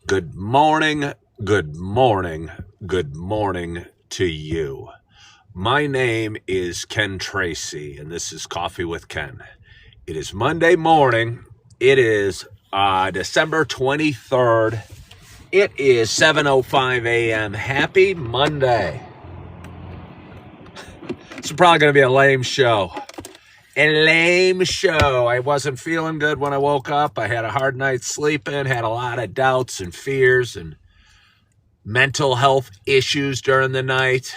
Good morning, good morning, good morning to you. My name is Ken Tracy, and this is Coffee with Ken. It is Monday morning. It is December 23rd. It is 7:05 a.m. Happy Monday. It's probably going to be a lame show. I wasn't feeling good when I woke up. I had a hard night sleeping, had a lot of doubts and fears and mental health issues during the night,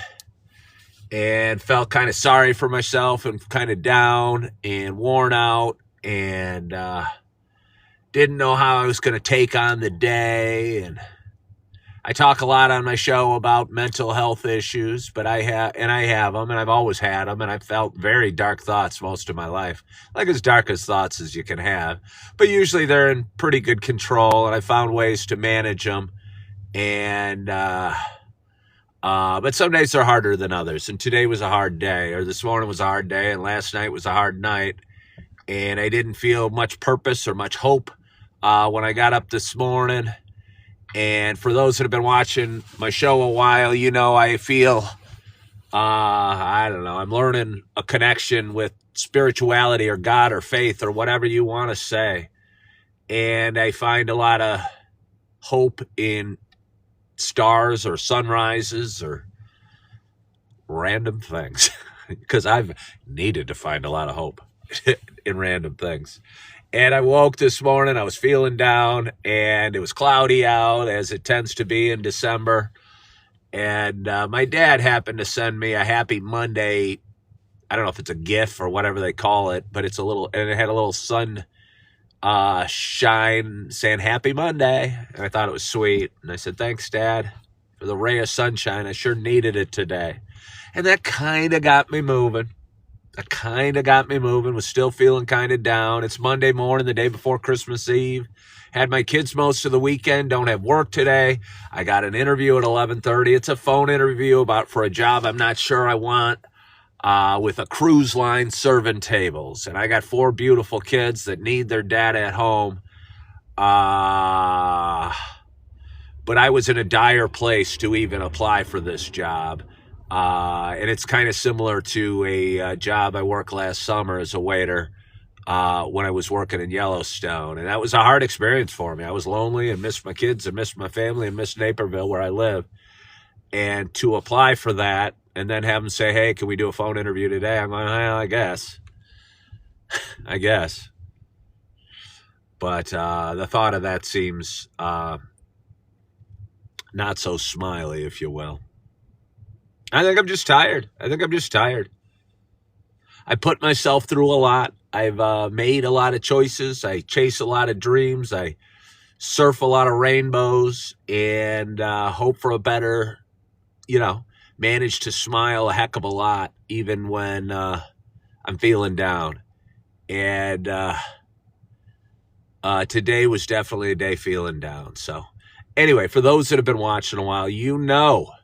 and felt kind of sorry for myself and kind of down and worn out, and didn't know how I was going to take on the day. And I talk a lot on my show about mental health issues, but I have them, and I've always had them, and I've felt very dark thoughts most of my life, like as dark as thoughts as you can have, but usually they're in pretty good control, and I found ways to manage them. And but some days are harder than others, and today was a hard day, or this morning was a hard day, and last night was a hard night, and I didn't feel much purpose or much hope when I got up this morning. And for those that have been watching my show a while, you know I feel, I'm learning a connection with spirituality or God or faith or whatever you want to say. And I find a lot of hope in stars or sunrises or random things, because I've needed to find a lot of hope in random things. And I woke this morning, I was feeling down, and it was cloudy out, as it tends to be in December. And my dad happened to send me a Happy Monday. I don't know if it's a GIF or whatever they call it, but it had a little sun shine saying Happy Monday. And I thought it was sweet. And I said, thanks, Dad, for the ray of sunshine. I sure needed it today. And that kind of got me moving. Was still feeling kind of down. It's Monday morning, the day before Christmas Eve. Had my kids most of the weekend, don't have work today. I got an interview at 11:30. It's a phone interview for a job I'm not sure I want, with a cruise line serving tables. And I got 4 beautiful kids that need their dad at home. But I was in a dire place to even apply for this job. And it's kind of similar to a job I worked last summer as a waiter when I was working in Yellowstone. And that was a hard experience for me. I was lonely and missed my kids and missed my family and missed Naperville, where I live. And to apply for that and then have them say, hey, can we do a phone interview today? I'm like, well, I guess. But the thought of that seems not so smiley, if you will. I think I'm just tired. I put myself through a lot. I've made a lot of choices. I chase a lot of dreams. I surf a lot of rainbows and hope for a better, manage to smile a heck of a lot, even when I'm feeling down. And today was definitely a day feeling down. So anyway, for those that have been watching a while, you know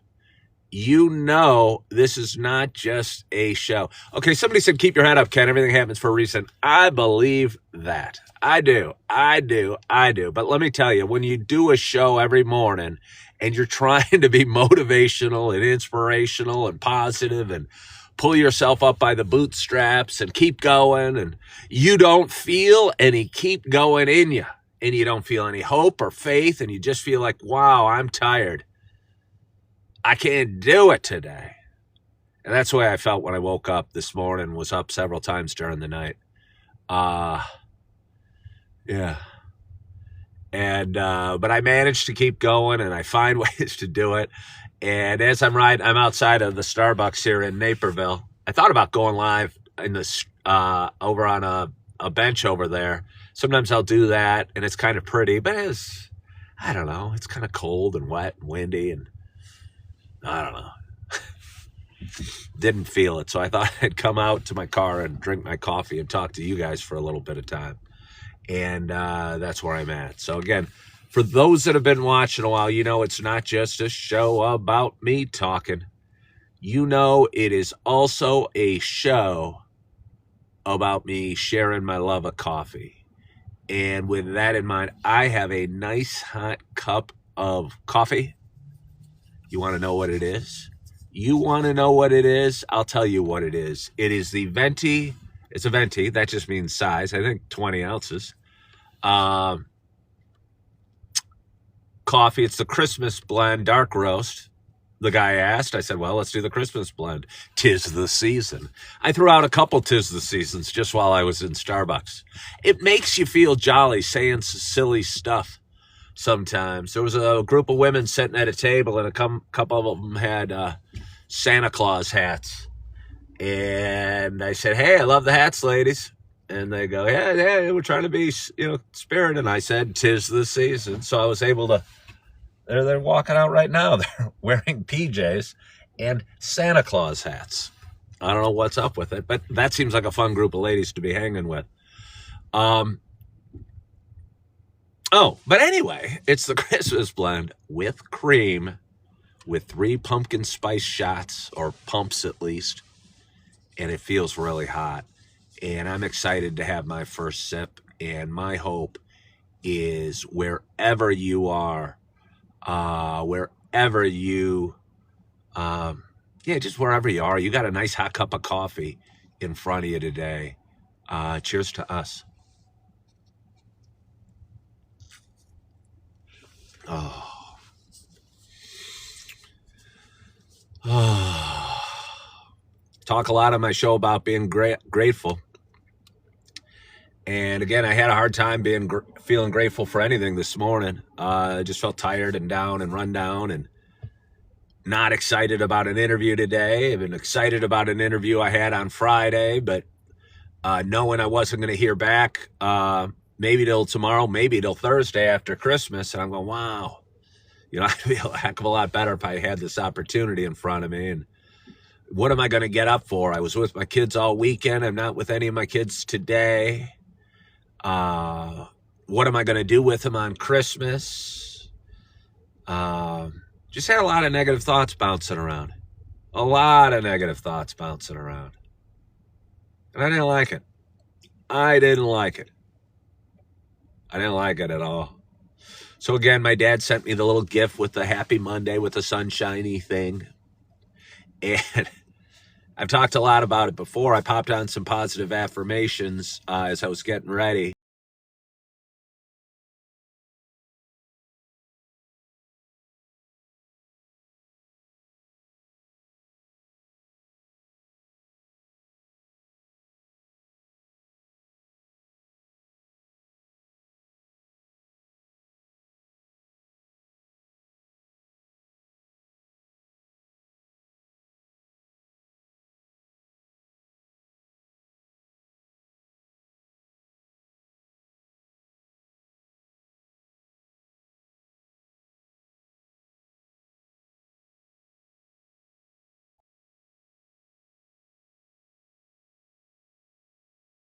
this is not just a show. Okay, somebody said, keep your head up, Ken. Everything happens for a reason. I believe that. I do. But let me tell you, when you do a show every morning and you're trying to be motivational and inspirational and positive and pull yourself up by the bootstraps and keep going, and you don't feel any keep going in you, and you don't feel any hope or faith, and you just feel like, wow, I'm tired. I can't do it today. And that's the way I felt when I woke up this morning, was up several times during the night. Yeah. And, but I managed to keep going, and I find ways to do it. And as I'm outside of the Starbucks here in Naperville. I thought about going live in this, over on a bench over there. Sometimes I'll do that, and it's kind of pretty, but I don't know, it's kind of cold and wet and windy, and I don't know. Didn't feel it. So I thought I'd come out to my car and drink my coffee and talk to you guys for a little bit of time. And that's where I'm at. So again, for those that have been watching a while, it's not just a show about me talking. It is also a show about me sharing my love of coffee. And with that in mind, I have a nice hot cup of coffee? You want to know what it is? You want to know what it is? I'll tell you what it is. It is the Venti. It's a Venti. That just means size. I think 20 ounces. Coffee. It's the Christmas blend, dark roast. The guy asked. I said, well, let's do the Christmas blend. 'Tis the season. I threw out a couple 'tis the seasons just while I was in Starbucks. It makes you feel jolly saying silly stuff sometimes. There was a group of women sitting at a table, and a couple of them had Santa Claus hats. And I said, hey, I love the hats, ladies. And they go, yeah, we're trying to be, spirit. And I said, 'tis the season. So I was able to, they're walking out right now. They're wearing PJs and Santa Claus hats. I don't know what's up with it, but that seems like a fun group of ladies to be hanging with. But anyway, it's the Christmas blend with cream, with 3 pumpkin spice shots, or pumps at least, and it feels really hot. And I'm excited to have my first sip, and my hope is wherever you are, just wherever you are, you got a nice hot cup of coffee in front of you today. Cheers to us. Talk a lot on my show about being grateful. And again, I had a hard time feeling grateful for anything this morning. I just felt tired and down and run down, and not excited about an interview today. I've been excited about an interview I had on Friday, but knowing I wasn't going to hear back maybe till tomorrow, maybe till Thursday after Christmas. And I'm going, wow, I'd feel a heck of a lot better if I had this opportunity in front of me. And what am I going to get up for? I was with my kids all weekend. I'm not with any of my kids today. What am I going to do with them on Christmas? Just had a lot of negative thoughts bouncing around. And I didn't like it. I didn't like it at all. So again, my dad sent me the little gift with the Happy Monday with the sunshiny thing. And I've talked a lot about it before. I popped on some positive affirmations as I was getting ready.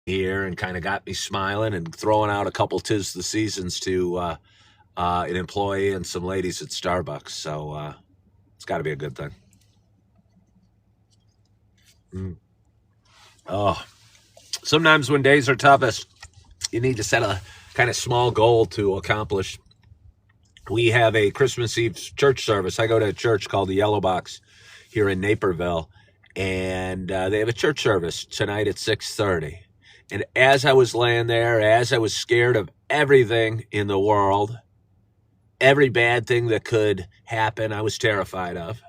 Here and kind of got me smiling and throwing out a couple 'tis the seasons to an employee and some ladies at Starbucks. So it's got to be a good thing. Sometimes when days are toughest, you need to set a kind of small goal to accomplish. We have a Christmas Eve church service. I go to a church called the Yellow Box here in Naperville, and they have a church service tonight at 6:30. And as I was laying there, as I was scared of everything in the world, every bad thing that could happen, I was terrified of.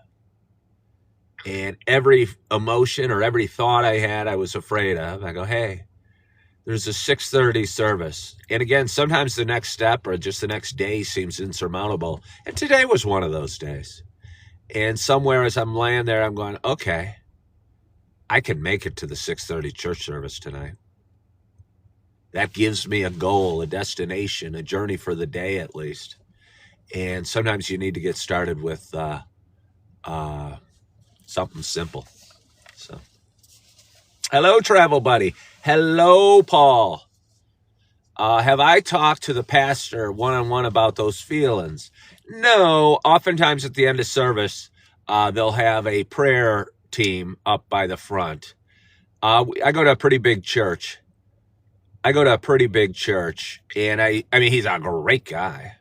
And every emotion or every thought I had, I was afraid of. I go, hey, there's a 6:30 service. And again, sometimes the next step or just the next day seems insurmountable. And today was one of those days. And somewhere as I'm laying there, I'm going, okay, I can make it to the 6:30 church service tonight. That gives me a goal, a destination, a journey for the day at least. And sometimes you need to get started with something simple. So, hello, travel buddy. Hello, Paul. Have I talked to the pastor one-on-one about those feelings? No. Oftentimes at the end of service, they'll have a prayer team up by the front. I go to a pretty big church. And I mean, he's a great guy.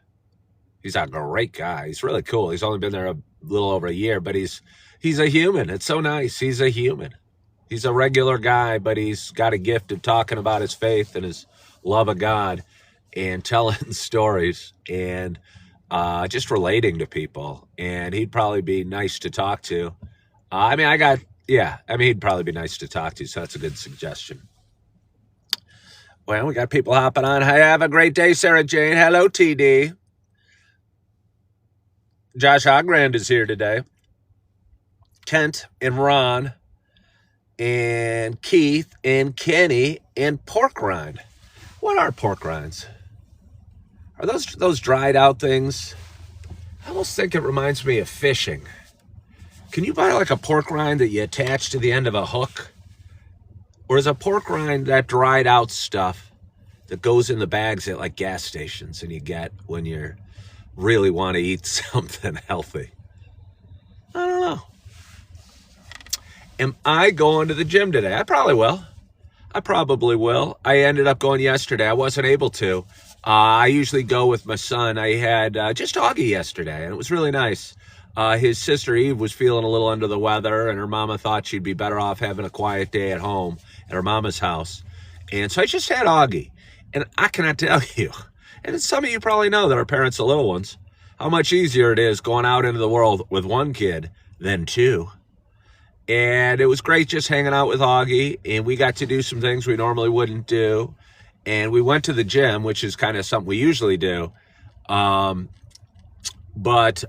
He's a great guy. He's really cool. He's only been there a little over a year, but he's a human. It's so nice. He's a human. He's a regular guy, but he's got a gift of talking about his faith and his love of God and telling stories and just relating to people. And he'd probably be nice to talk to. He'd probably be nice to talk to, so that's a good suggestion. Well, we got people hopping on. Hey, have a great day, Sarah Jane. Hello, TD. Josh Hogrand is here today. Kent and Ron and Keith and Kenny and pork rind. What are pork rinds? Are those dried out things? I almost think it reminds me of fishing. Can you buy like a pork rind that you attach to the end of a hook? Or is a pork rind that dried out stuff that goes in the bags at like gas stations and you get when you really want to eat something healthy? I don't know. Am I going to the gym today? I probably will. I ended up going yesterday. I wasn't able to. I usually go with my son. I had just Augie yesterday, and it was really nice. His sister Eve was feeling a little under the weather, and her mama thought she'd be better off having a quiet day at home at her mama's house. And so I just had Augie. And I cannot tell you, and some of you probably know that are parents of little ones, how much easier it is going out into the world with one kid than two. And it was great just hanging out with Augie, and we got to do some things we normally wouldn't do. And we went to the gym, which is kind of something we usually do. But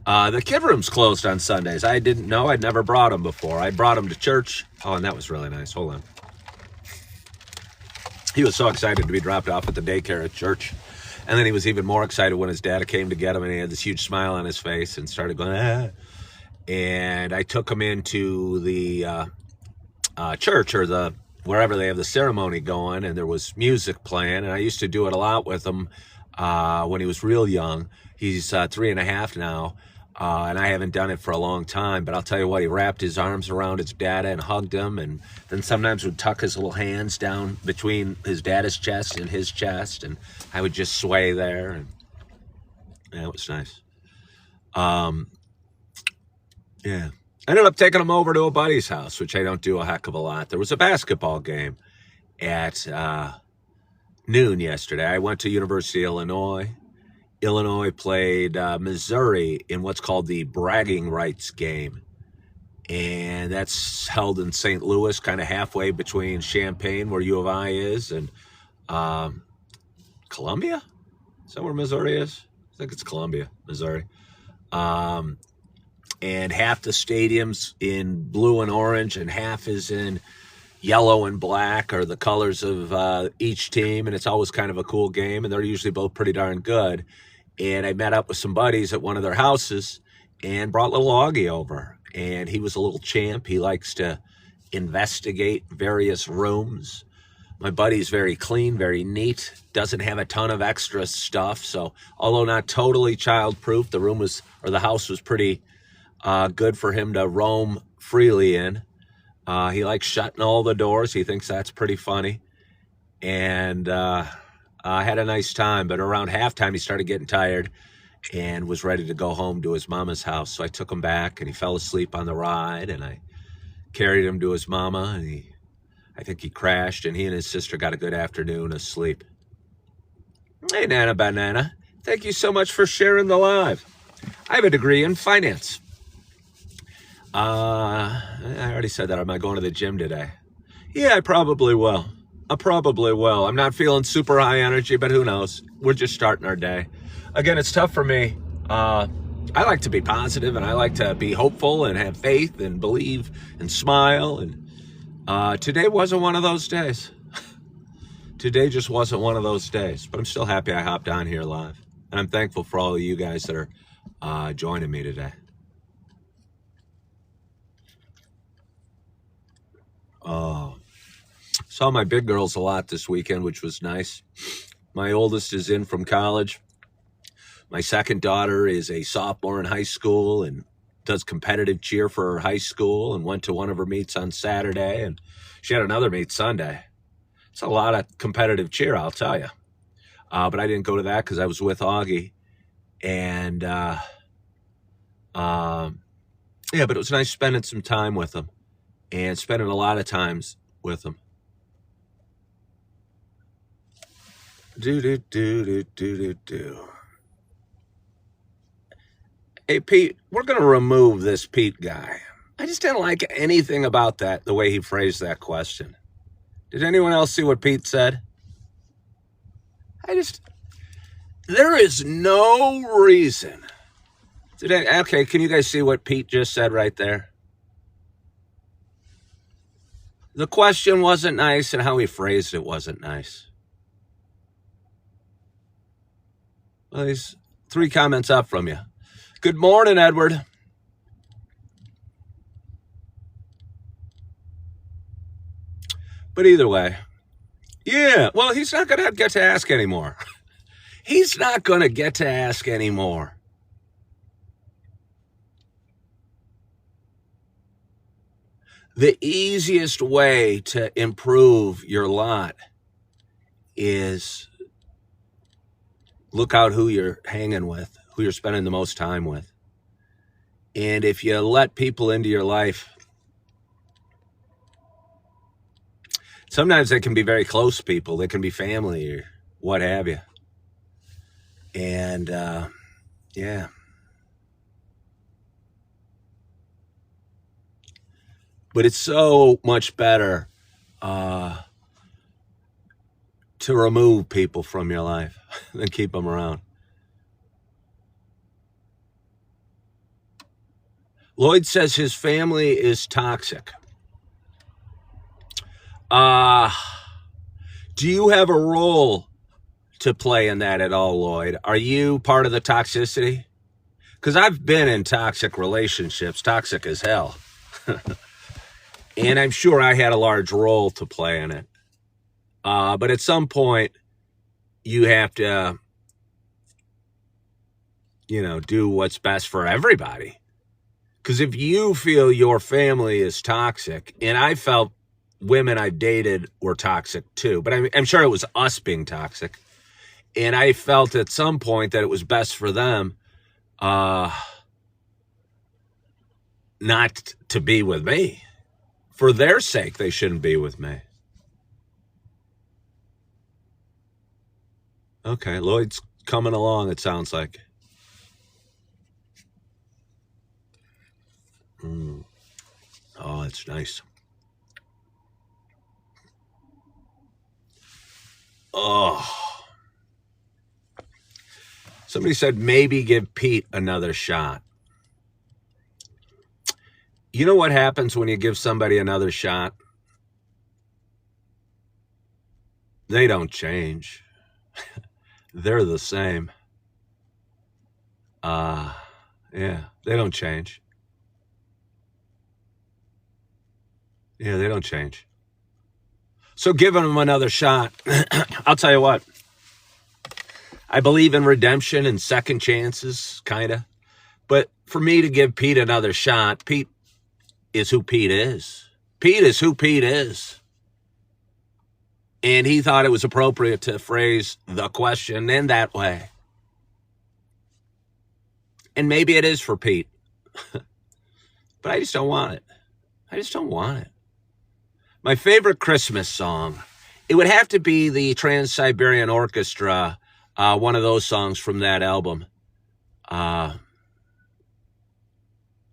the kid room's closed on Sundays. I didn't know. I'd never brought him before. I brought him to church. Oh, and that was really nice. Hold on. He was so excited to be dropped off at the daycare at church. And then he was even more excited when his dad came to get him, and he had this huge smile on his face and started going, ah. And I took him into the church or wherever they have the ceremony going, and there was music playing. And I used to do it a lot with him when he was real young. He's 3.5 now, and I haven't done it for a long time. But I'll tell you what, he wrapped his arms around his dada and hugged him, and then sometimes would tuck his little hands down between his dada's chest and his chest, and I would just sway there, and yeah, it was nice. Yeah. I ended up taking him over to a buddy's house, which I don't do a heck of a lot. There was a basketball game at noon yesterday. I went to University of Illinois. Illinois played Missouri in what's called the bragging rights game. And that's held in St. Louis, kind of halfway between Champaign, where U of I is, and Columbia? Is that where Missouri is? I think it's Columbia, Missouri. And half the stadium's in blue and orange, and half is in yellow and black, are the colors of each team. And it's always kind of a cool game, and they're usually both pretty darn good. And I met up with some buddies at one of their houses and brought little Augie over. And he was a little champ. He likes to investigate various rooms. My buddy's very clean, very neat, doesn't have a ton of extra stuff. So although not totally child-proof, the house was pretty good for him to roam freely in. He likes shutting all the doors. He thinks that's pretty funny. And I had a nice time, but around halftime he started getting tired and was ready to go home to his mama's house. So I took him back, and he fell asleep on the ride, and I carried him to his mama, and I think he crashed, and he and his sister got a good afternoon of sleep. Hey, Nana Banana, thank you so much for sharing the live. I have a degree in finance. I already said that. Am I going to the gym today? Yeah, I probably will. I'm not feeling super high energy, but who knows? We're just starting our day. Again, it's tough for me. I like to be positive, and I like to be hopeful and have faith and believe and smile. And today wasn't one of those days. Today just wasn't one of those days. But I'm still happy I hopped on here live. And I'm thankful for all of you guys that are joining me today. Saw my big girls a lot this weekend, which was nice. My oldest is in from college. My second daughter is a sophomore in high school and does competitive cheer for her high school, and went to one of her meets on Saturday, and she had another meet Sunday. It's a lot of competitive cheer, I'll tell you. But I didn't go to that because I was with Augie. And yeah, but it was nice spending some time with him and spending a lot of times with him. Do. Hey, Pete, we're going to remove this Pete guy. I just didn't like anything about that, the way he phrased that question. Did anyone else see what Pete said? There is no reason. Okay, can you guys see what Pete just said right there? The question wasn't nice, and how he phrased it wasn't nice. Well, he's 3 comments up from you. Good morning, Edward. But either way, yeah, well, he's not going to get to ask anymore. He's not going to get to ask anymore. The easiest way to improve your lot is look out who you're hanging with, who you're spending the most time with. And if you let people into your life, sometimes they can be very close people. They can be family or what have you. And yeah. But it's so much better to remove people from your life than keep them around. Lloyd says his family is toxic. Do you have a role to play in that at all, Lloyd? Are you part of the toxicity? Because I've been in toxic relationships, toxic as hell. And I'm sure I had a large role to play in it. But at some point, you have to, do what's best for everybody. Because if you feel your family is toxic, and I felt women I dated were toxic too, but I'm sure it was us being toxic. And I felt at some point that it was best for them not to be with me. For their sake, they shouldn't be with me. Okay, Lloyd's coming along, it sounds like. Oh, it's nice. Oh. Somebody said maybe give Pete another shot. You know what happens when you give somebody another shot? They don't change. They're the same. Yeah, they don't change. Yeah, they don't change. So giving them another shot, I'll tell you what. I believe in redemption and second chances, kind of. But for me to give Pete another shot, Pete is who Pete is. Pete is who Pete is. And he thought it was appropriate to phrase the question in that way. And maybe it is for Pete. But I just don't want it. I just don't want it. My favorite Christmas song, it would have to be the Trans-Siberian Orchestra, one of those songs from that album. Yeah,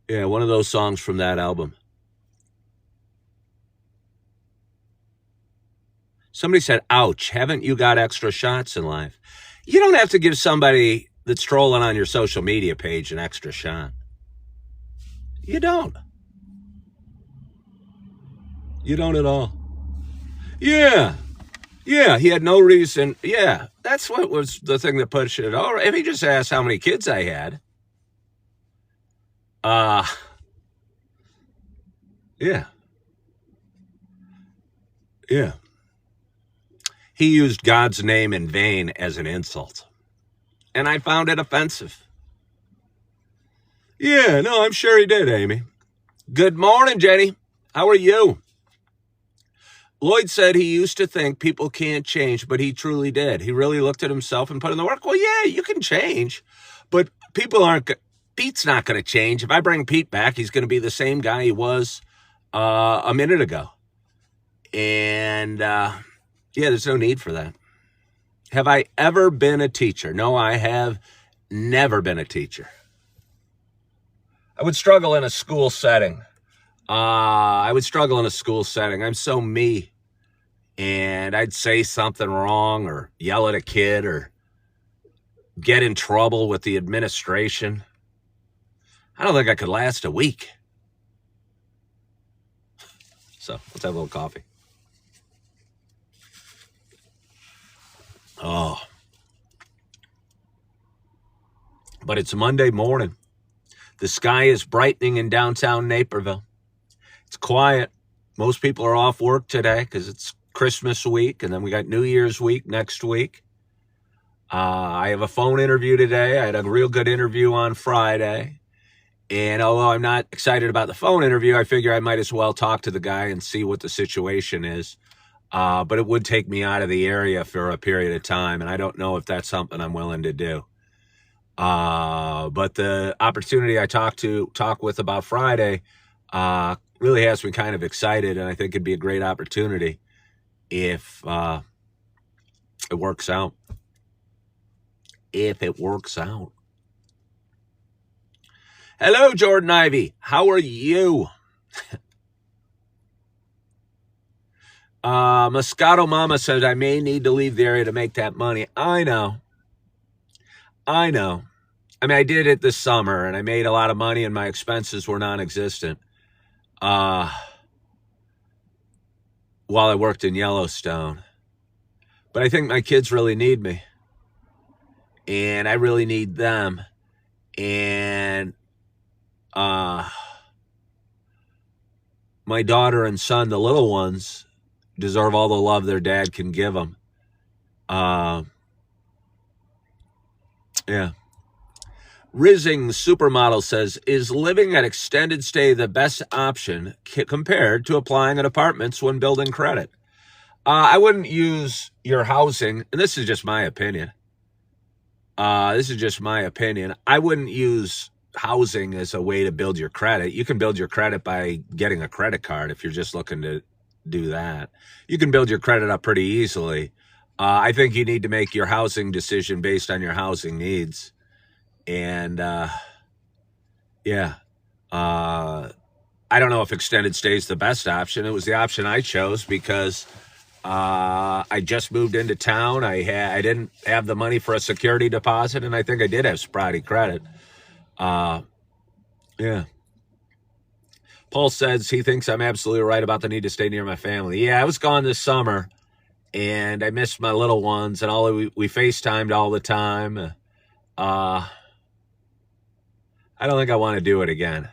one of those songs from that album. Somebody said, ouch, haven't you got extra shots in life? You don't have to give somebody that's trolling on your social media page an extra shot. You don't. You don't at all. Yeah, he had no reason. Yeah, that's what was the thing that pushed it over. If he just asked how many kids I had. Yeah. He used God's name in vain as an insult. And I found it offensive. Yeah, no, I'm sure he did, Amy. Good morning, Jenny. How are you? Lloyd said he used to think people can't change, but he truly did. He really looked at himself and put in the work. Well, yeah, you can change, but Pete's not going to change. If I bring Pete back, he's going to be the same guy he was a minute ago. And yeah, there's no need for that. Have I ever been a teacher? No, I have never been a teacher. I would struggle in a school setting. I'm so me. And I'd say something wrong or yell at a kid or get in trouble with the administration. I don't think I could last a week. So let's have a little coffee. Oh. But it's Monday morning. The sky is brightening in downtown Naperville. It's quiet. Most people are off work today because it's Christmas week, and then we got New Year's week next week. I have a phone interview today. I had a real good interview on Friday. And although I'm not excited about the phone interview, I figure I might as well talk to the guy and see what the situation is. But it would take me out of the area for a period of time, and I don't know if that's something I'm willing to do. But the opportunity I talk with about Friday really has me kind of excited, and I think it'd be a great opportunity if it works out. Hello, Jordan Ivy. How are you? Moscato Mama says, I may need to leave the area to make that money. I know. I mean, I did it this summer, and I made a lot of money, and my expenses were non-existent while I worked in Yellowstone. But I think my kids really need me, and I really need them. And my daughter and son, the little ones, deserve all the love their dad can give them. Yeah. Rizzing Supermodel says, is living at extended stay the best option compared to applying at apartments when building credit? I wouldn't use your housing, and this is just my opinion. I wouldn't use housing as a way to build your credit. You can build your credit by getting a credit card if you're just looking to do that. You can build your credit up pretty easily. I think you need to make your housing decision based on your housing needs. And yeah, I don't know if extended stay is the best option. It was the option I chose because I just moved into town. I didn't have the money for a security deposit, and I think I did have spotty credit. Yeah. Paul says he thinks I'm absolutely right about the need to stay near my family. Yeah, I was gone this summer, and I missed my little ones, and we FaceTimed all the time. I don't think I want to do it again.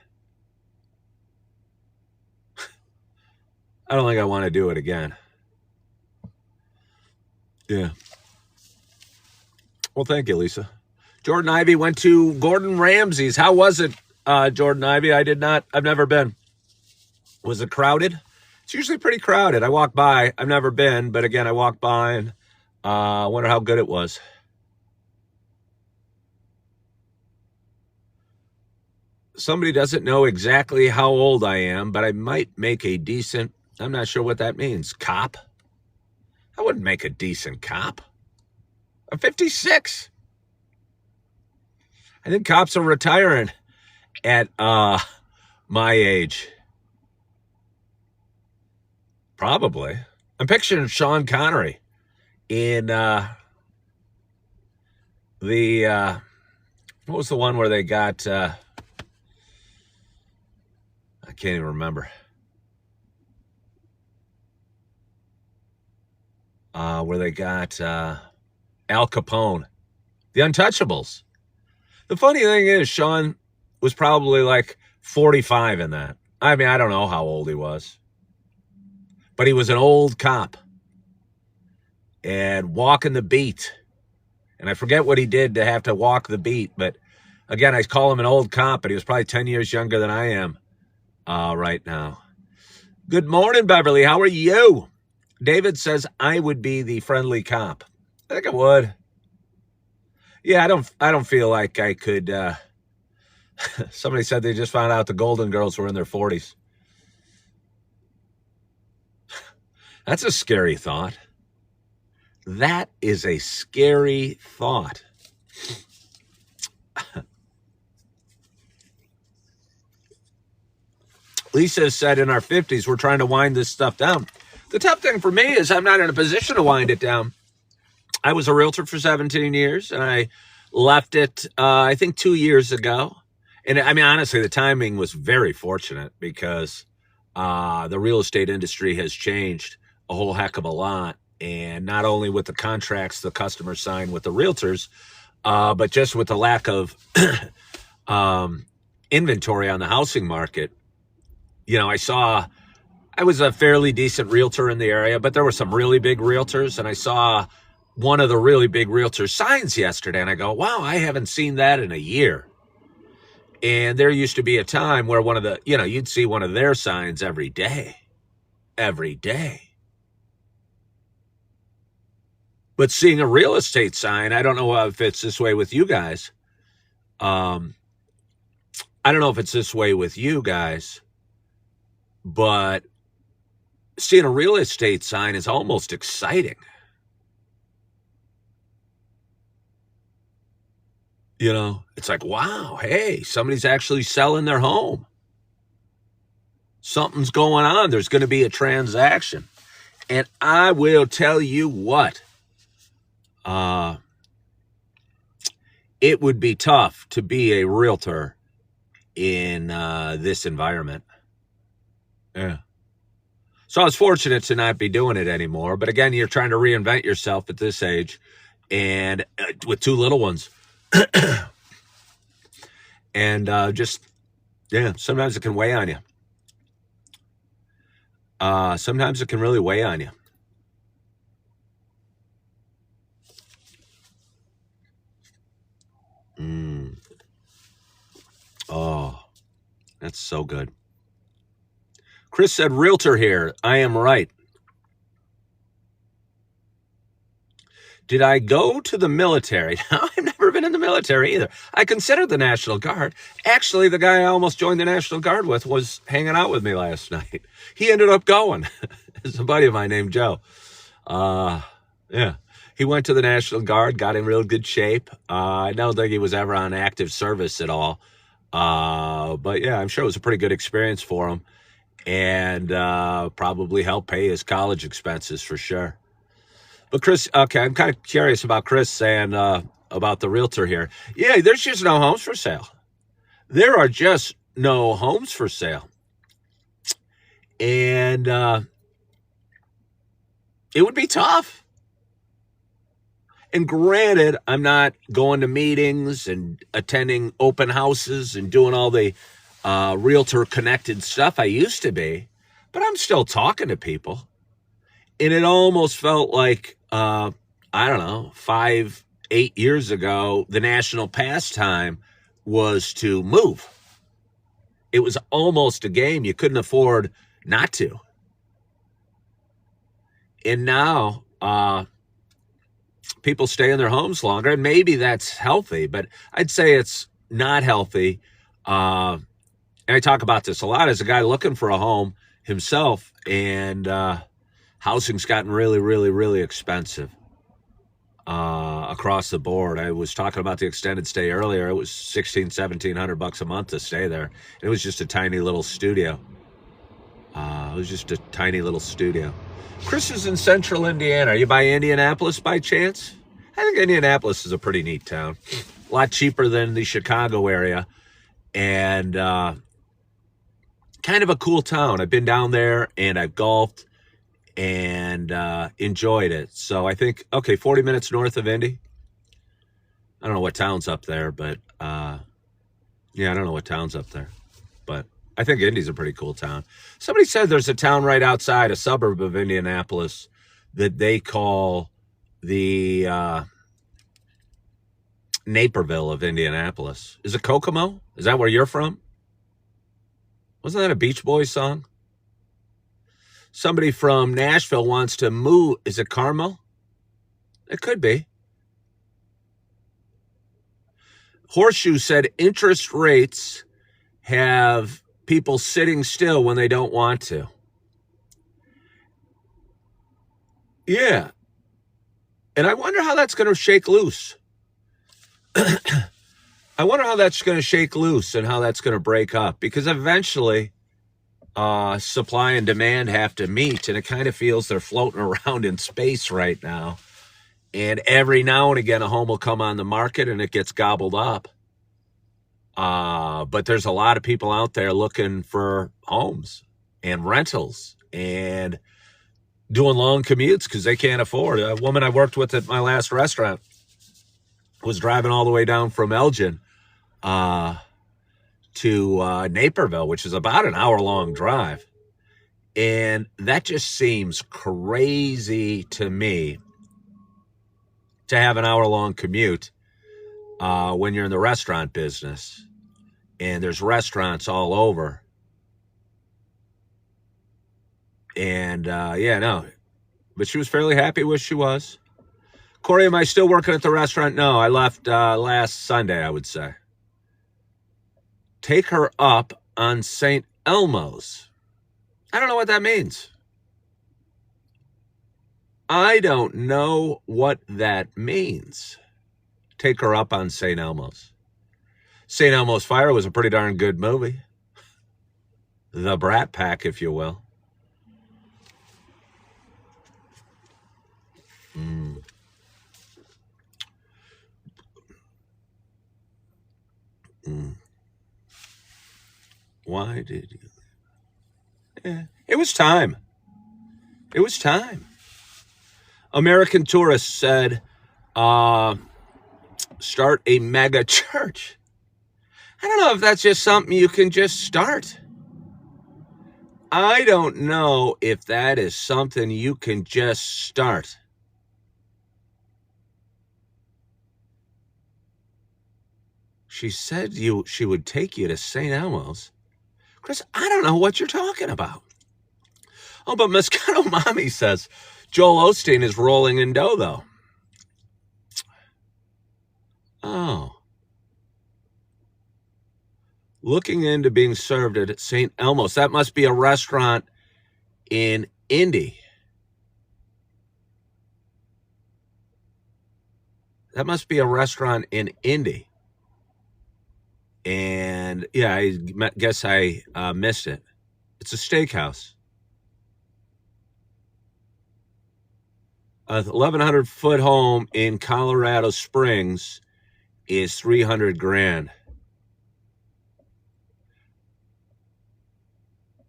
Yeah. Well, thank you, Lisa. Jordan Ivy went to Gordon Ramsay's. How was it, Jordan Ivy? I've never been. Was it crowded? It's usually pretty crowded. I walked by. I've never been, but again, I walked by and wonder how good it was. Somebody doesn't know exactly how old I am, but I might make a decent, I'm not sure what that means, cop? I wouldn't make a decent cop. I'm 56. I think cops are retiring at my age. Probably. I'm picturing Sean Connery in what was the one where they got I can't even remember. Where they got Al Capone, The Untouchables. The funny thing is, Sean was probably like 45 in that. I mean, I don't know how old he was, but he was an old cop and walking the beat. And I forget what he did to have to walk the beat, but again, I call him an old cop, but he was probably 10 years younger than I am right now. Good morning, Beverly. How are you? David says I would be the friendly cop. I think I would. Yeah, I don't feel like I could. Somebody said they just found out the Golden Girls were in their 40s. That's a scary thought. That is a scary thought. Lisa said in our 50s, we're trying to wind this stuff down. The tough thing for me is I'm not in a position to wind it down. I was a realtor for 17 years, and I left it, I think, 2 years ago. And I mean, honestly, the timing was very fortunate because the real estate industry has changed a whole heck of a lot. And not only with the contracts the customers sign with the realtors, but just with the lack of inventory on the housing market. You know, I was a fairly decent realtor in the area, but there were some really big realtors, and I saw one of the really big realtors' signs yesterday, and I go, wow, I haven't seen that in a year. And there used to be a time where you'd see one of their signs every day. But seeing a real estate sign, I don't know if it's this way with you guys. I don't know if it's this way with you guys, but seeing a real estate sign is almost exciting. You know, it's like, wow, hey, somebody's actually selling their home. Something's going on. There's going to be a transaction. And I will tell you what, it would be tough to be a realtor in this environment. Yeah. So I was fortunate to not be doing it anymore. But again, you're trying to reinvent yourself at this age and with two little ones. And sometimes it can weigh on you. Sometimes it can really weigh on you. Oh, that's so good. Chris said, realtor here. I am right. Did I go to the military? No, I've never been in the military either. I considered the National Guard. Actually, the guy I almost joined the National Guard with was hanging out with me last night. He ended up going. It's a buddy of mine named Joe. Yeah. He went to the National Guard, got in real good shape. I don't think he was ever on active service at all. But yeah, I'm sure it was a pretty good experience for him. And probably helped pay his college expenses for sure. But Chris, okay, I'm kind of curious about Chris saying about the realtor here. Yeah, there's just no homes for sale. There are just no homes for sale. And it would be tough. And granted, I'm not going to meetings and attending open houses and doing all the realtor-connected stuff I used to be, but I'm still talking to people. And it almost felt like, I don't know, 5-8 years ago, the national pastime was to move. It was almost a game. You couldn't afford not to. And now, people stay in their homes longer, and maybe that's healthy, but I'd say it's not healthy. And I talk about this a lot as a guy looking for a home himself, and housing's gotten really, really, really expensive across the board. I was talking about the extended stay earlier. It was $1,600-1,700 a month to stay there. It was just a tiny little studio. Chris is in central Indiana. Are you by Indianapolis by chance? I think Indianapolis is a pretty neat town. A lot cheaper than the Chicago area. And kind of a cool town. I've been down there and I've golfed and enjoyed it. So I think, 40 minutes north of Indy. I don't know what town's up there, but I don't know what town's up there. But I think Indy's a pretty cool town. Somebody said there's a town right outside, a suburb of Indianapolis, that they call the Naperville of Indianapolis. Is it Kokomo? Is that where you're from? Wasn't that a Beach Boys song? Somebody from Nashville wants to move. Is it Carmel? It could be. Horseshoe said interest rates have people sitting still when they don't want to. Yeah. And I wonder how that's going to shake loose. I wonder how that's going to shake loose and how that's going to break up, because eventually supply and demand have to meet, and it kind of feels they're floating around in space right now. And every now and again, a home will come on the market and it gets gobbled up. But there's a lot of people out there looking for homes and rentals and doing long commutes because they can't afford. A woman I worked with at my last restaurant was driving all the way down from Elgin to Naperville, which is about an hour-long drive. And that just seems crazy to me, to have an hour-long commute when you're in the restaurant business. And there's restaurants all over. And yeah, no. But she was fairly happy where she was. Corey, am I still working at the restaurant? No, I left last Sunday, I would say. Take her up on St. Elmo's. I don't know what that means. I don't know what that means. Take her up on St. Elmo's. St. Elmo's Fire was a pretty darn good movie. The Brat Pack, if you will. Why did you? Yeah, it was time. It was time. American Tourist said, start a mega church. I don't know if that's just something you can just start. I don't know if that is something you can just start. She said she would take you to St. Elmo's. Chris, I don't know what you're talking about. Oh, but Moscato Mommy says Joel Osteen is rolling in dough, though. Oh. Looking into being served at St. Elmo's. That must be a restaurant in Indy. That must be a restaurant in Indy. And yeah, I guess I missed it. It's a steakhouse. 1,100-foot home in Colorado Springs is $300,000.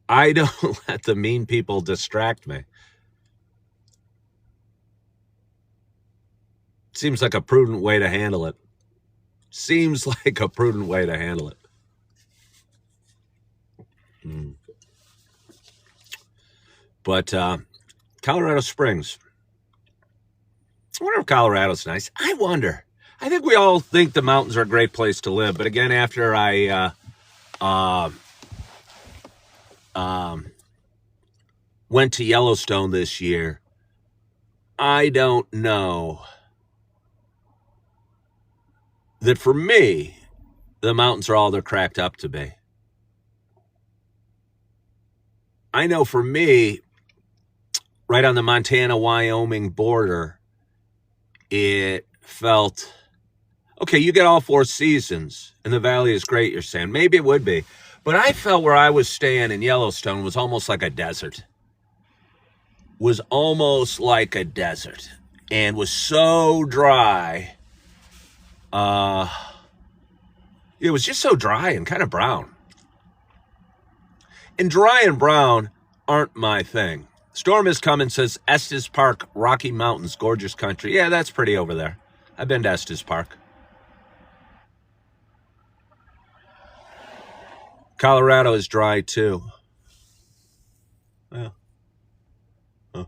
I don't let the mean people distract me. Seems like a prudent way to handle it. Seems like a prudent way to handle it. But Colorado Springs. I wonder if Colorado's nice. I wonder. I think we all think the mountains are a great place to live. But again, after I went to Yellowstone this year, I don't know that for me, the mountains are all they're cracked up to be. I know for me, right on the Montana-Wyoming border, it felt, okay, you get all 4 seasons, and the valley is great, you're saying. Maybe it would be. But I felt where I was staying in Yellowstone was almost like a desert. Was almost like a desert. And was so dry. It was just so dry and kind of brown. And dry and brown aren't my thing. Storm is coming, says Estes Park, Rocky Mountains, gorgeous country. Yeah, that's pretty over there. I've been to Estes Park. Colorado is dry too. Yeah. Huh.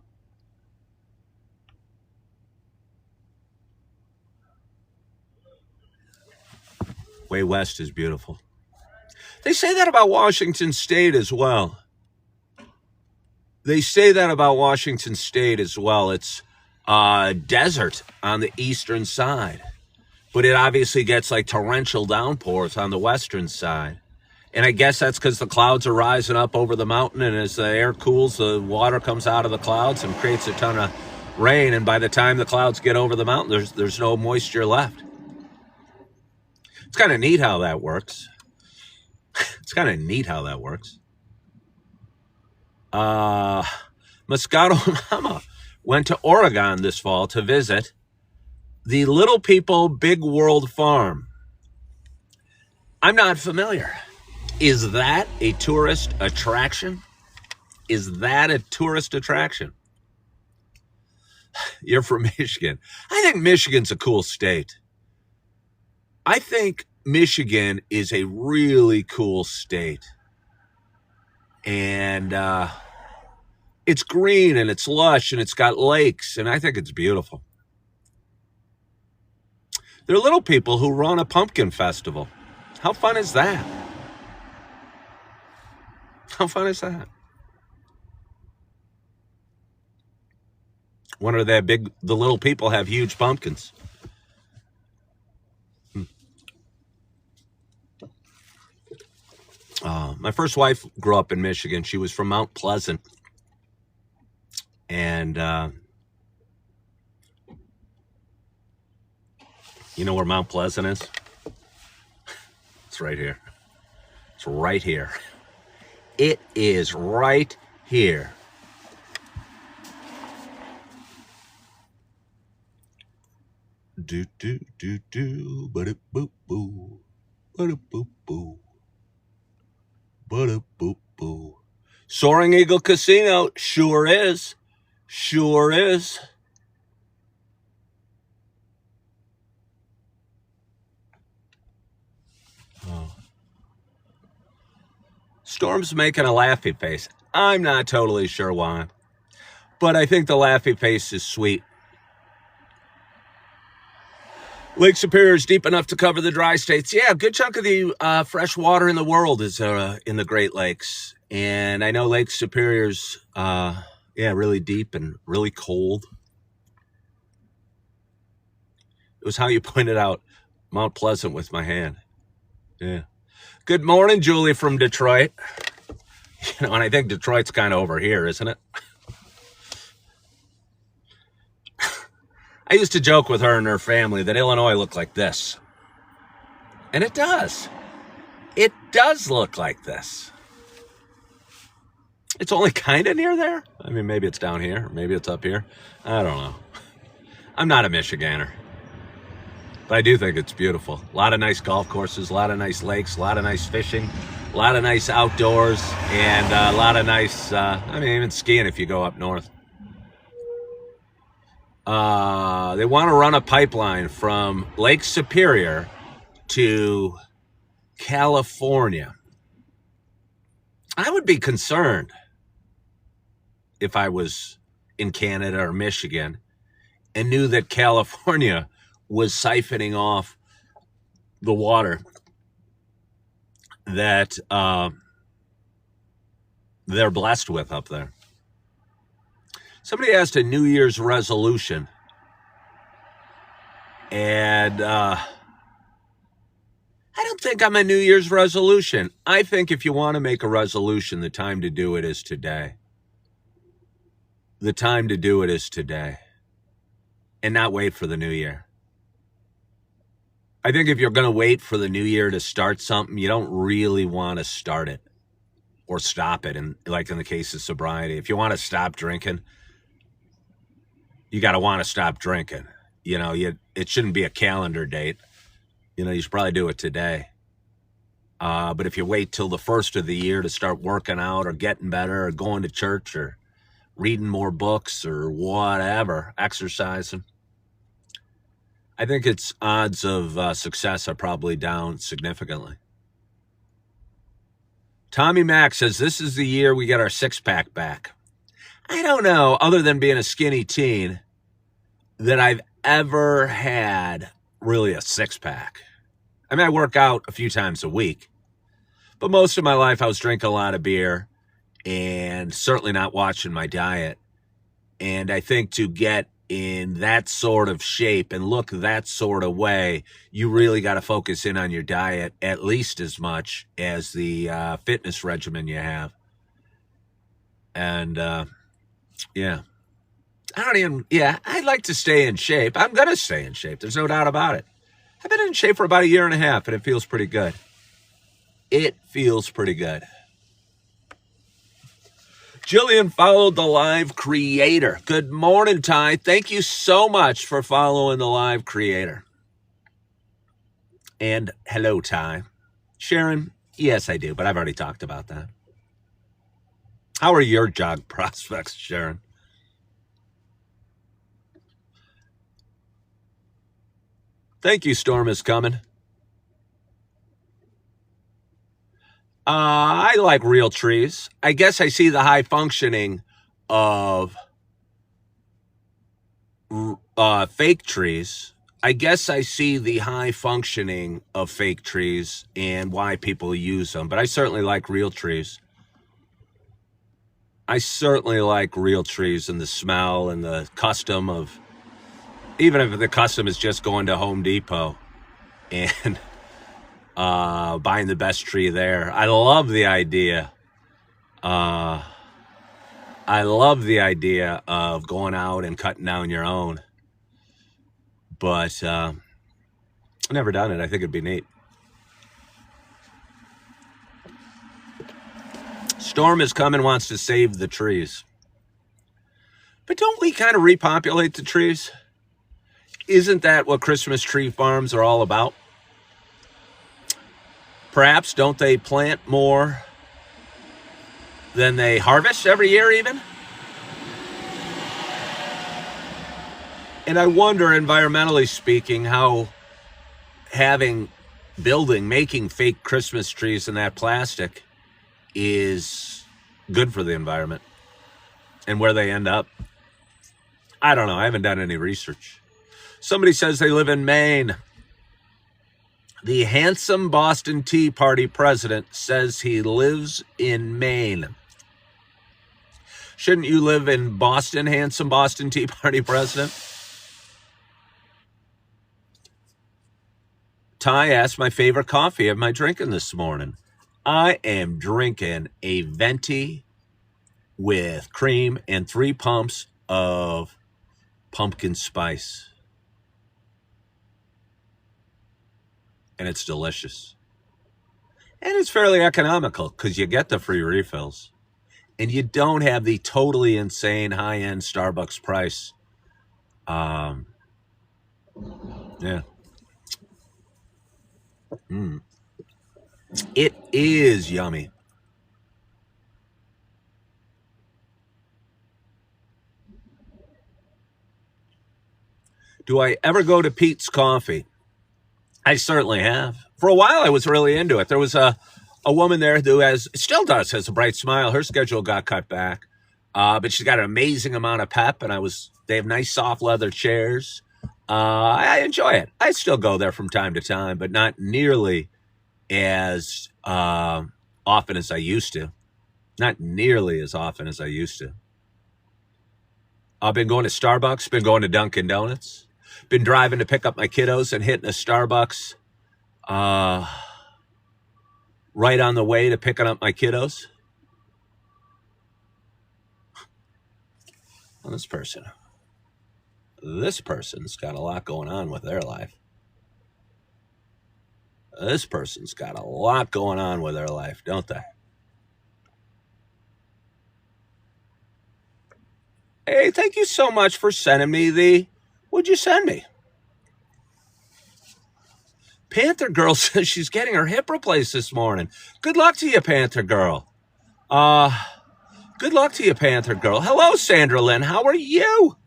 Way west is beautiful. They say that about Washington State as well. They say that about Washington State as well. It's desert on the eastern side, but it obviously gets like torrential downpours on the western side. And I guess that's because the clouds are rising up over the mountain, and as the air cools, the water comes out of the clouds and creates a ton of rain. And by the time the clouds get over the mountain, there's no moisture left. It's kind of neat how that works. Moscato Mama went to Oregon this fall to visit the Little People Big World Farm. I'm not familiar. Is that a tourist attraction? You're from Michigan. I think Michigan's a cool state. I think Michigan is a really cool state. And it's green and it's lush and it's got lakes, and I think it's beautiful. There are little people who run a pumpkin festival. How fun is that? Wonder the little people have huge pumpkins. My first wife grew up in Michigan. She was from Mount Pleasant. And you know where Mount Pleasant is? It's right here. It is right here. Do do do do, but it boo boo, but it boo boo, but it boo boo. Soaring Eagle Casino sure is. Storm's making a laughy face. I'm not totally sure why, but I think the laughy face is sweet. Lake Superior is deep enough to cover the dry states. Yeah, a good chunk of the fresh water in the world is in the Great Lakes. And I know Lake Superior's, really deep and really cold. It was how you pointed out Mount Pleasant with my hand. Yeah. Good morning, Julie from Detroit. And I think Detroit's kind of over here, isn't it? I used to joke with her and her family that Illinois looked like this. And it does. It does look like this. It's only kind of near there. I mean, maybe it's down here. Maybe it's up here. I don't know. I'm not a Michiganer. But I do think it's beautiful. A lot of nice golf courses, a lot of nice lakes, a lot of nice fishing, a lot of nice outdoors, and a lot of nice, even skiing if you go up north. They want to run a pipeline from Lake Superior to California. I would be concerned if I was in Canada or Michigan and knew that California was siphoning off the water that they're blessed with up there. Somebody asked a New Year's resolution, and I don't think I'm a New Year's resolution. I think if you want to make a resolution, the time to do it is today. The time to do it is today, and not wait for the new year. I think if you're going to wait for the new year to start something, you don't really want to start it or stop it. And like in the case of sobriety, if you want to stop drinking, you got to want to stop drinking. It shouldn't be a calendar date. You should probably do it today. But if you wait till the first of the year to start working out or getting better or going to church or reading more books or whatever, exercising, I think its odds of success are probably down significantly. Tommy Mack says, this is the year we get our six-pack back. I don't know, other than being a skinny teen, that I've ever had really a six-pack. I mean, I work out a few times a week, but most of my life I was drinking a lot of beer and certainly not watching my diet. And I think to get in that sort of shape and look that sort of way, you really got to focus in on your diet at least as much as the fitness regimen you have. And yeah, I'd like to stay in shape. I'm going to stay in shape. There's no doubt about it. I've been in shape for about a year and a half, and it feels pretty good. It feels pretty good. Jillian followed the live creator. Good morning, Ty. Thank you so much for following the live creator. And hello, Ty. Sharon, yes, I do, but I've already talked about that. How are your job prospects, Sharon? Thank you, Storm is coming. I like real trees. I guess I see the high functioning of fake trees. I guess I see the high functioning of fake trees and why people use them. But I certainly like real trees. I certainly like real trees and the smell and the custom of, even if the custom is just going to Home Depot and buying the best tree there. I love the idea. I love the idea of going out and cutting down your own. But I've never done it. I think it'd be neat. Storm is coming, wants to save the trees. But don't we kind of repopulate the trees? Isn't that what Christmas tree farms are all about? Perhaps don't they plant more than they harvest every year even? And I wonder, environmentally speaking, how making fake Christmas trees in that plastic is good for the environment and where they end up. I don't know. I haven't done any research. Somebody says they live in Maine. The handsome Boston Tea Party president says he lives in Maine. Shouldn't you live in Boston, handsome Boston Tea Party president? Ty asked my favorite coffee am I drinking this morning. I am drinking a venti with cream and 3 pumps of pumpkin spice. And it's delicious. And it's fairly economical because you get the free refills. And you don't have the totally insane high-end Starbucks price. Yeah. It is yummy. Do I ever go to Pete's Coffee? I certainly have. For a while, I was really into it. There was a woman there who has a bright smile. Her schedule got cut back, but she's got an amazing amount of pep, and they have nice soft leather chairs. I enjoy it. I still go there from time to time, but not nearly as often as I used to. Not nearly as often as I used to. I've been going to Starbucks, been going to Dunkin' Donuts, been driving to pick up my kiddos and hitting a Starbucks right on the way to picking up my kiddos. Well, this person's got a lot going on with their life. This person's got a lot going on with their life, don't they? Hey, thank you so much for sending me what'd you send me? Panther Girl says she's getting her hip replaced this morning. Good luck to you, Panther Girl. Good luck to you, Panther Girl. Hello, Sandra Lynn. How are you?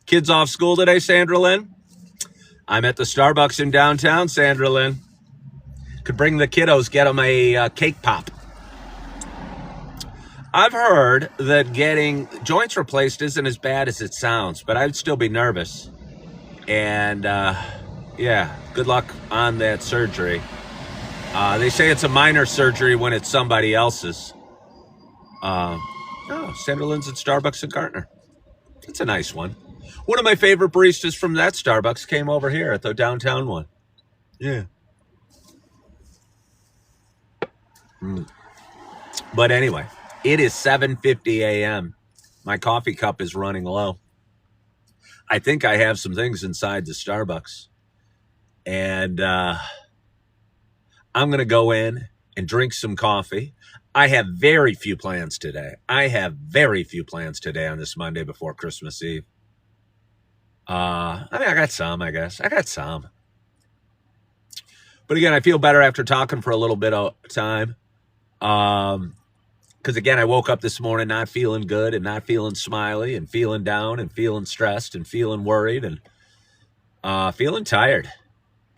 Kids off school today, Sandra Lynn? I'm at the Starbucks in downtown, Sandra Lynn. Could bring the kiddos, get them a cake pop. I've heard that getting joints replaced isn't as bad as it sounds, but I'd still be nervous. And, yeah, good luck on that surgery. They say it's a minor surgery when it's somebody else's. Sanderlin's at Starbucks in Gartner. It's a nice one. One of my favorite baristas from that Starbucks came over here at the downtown one. Yeah. But anyway, it is 7:50 a.m. My coffee cup is running low. I think I have some things inside the Starbucks. And I'm going to go in and drink some coffee. I have very few plans today. on this Monday before Christmas Eve. I got some, I guess. But again, I feel better after talking for a little bit of time. Because again, I woke up this morning not feeling good and not feeling smiley and feeling down and feeling stressed and feeling worried and feeling tired.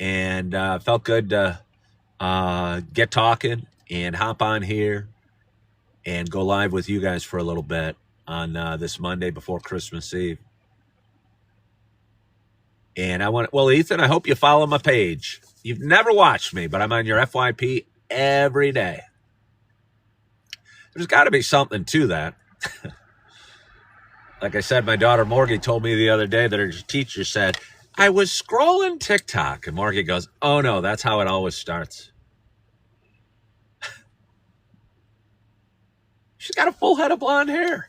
And felt good to get talking and hop on here and go live with you guys for a little bit on this Monday before Christmas Eve. And Ethan, I hope you follow my page. You've never watched me, but I'm on your FYP every day. There's got to be something to that. Like I said, my daughter Morgie told me the other day that her teacher said, I was scrolling TikTok. And Morgie goes, oh no, that's how it always starts. She's got a full head of blonde hair.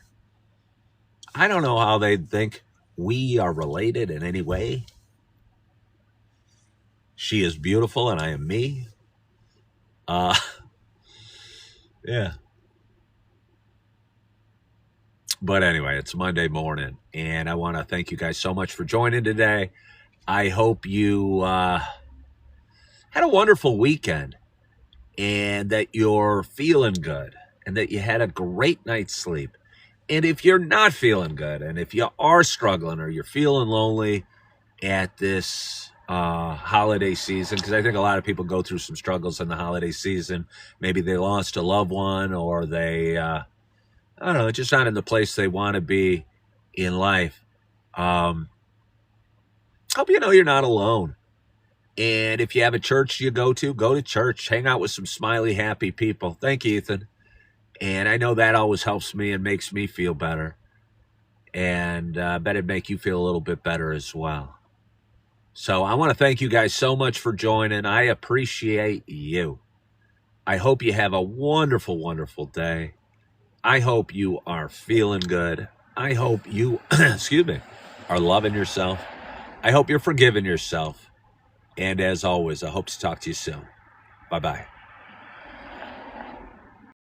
I don't know how they think we are related in any way. She is beautiful and I am me. Yeah. But anyway, it's Monday morning, and I want to thank you guys so much for joining today. I hope you had a wonderful weekend and that you're feeling good and that you had a great night's sleep. And if you're not feeling good and if you are struggling or you're feeling lonely at this holiday season, because I think a lot of people go through some struggles in the holiday season. Maybe they lost a loved one or they... I don't know, just not in the place they want to be in life. Hope you know you're not alone. And if you have a church you go to church. Hang out with some smiley, happy people. Thank you, Ethan. And I know that always helps me and makes me feel better. And I bet it'd make you feel a little bit better as well. So I want to thank you guys so much for joining. I appreciate you. I hope you have a wonderful, wonderful day. I hope you are feeling good. I hope you, are loving yourself. I hope you're forgiving yourself. And as always, I hope to talk to you soon. Bye-bye.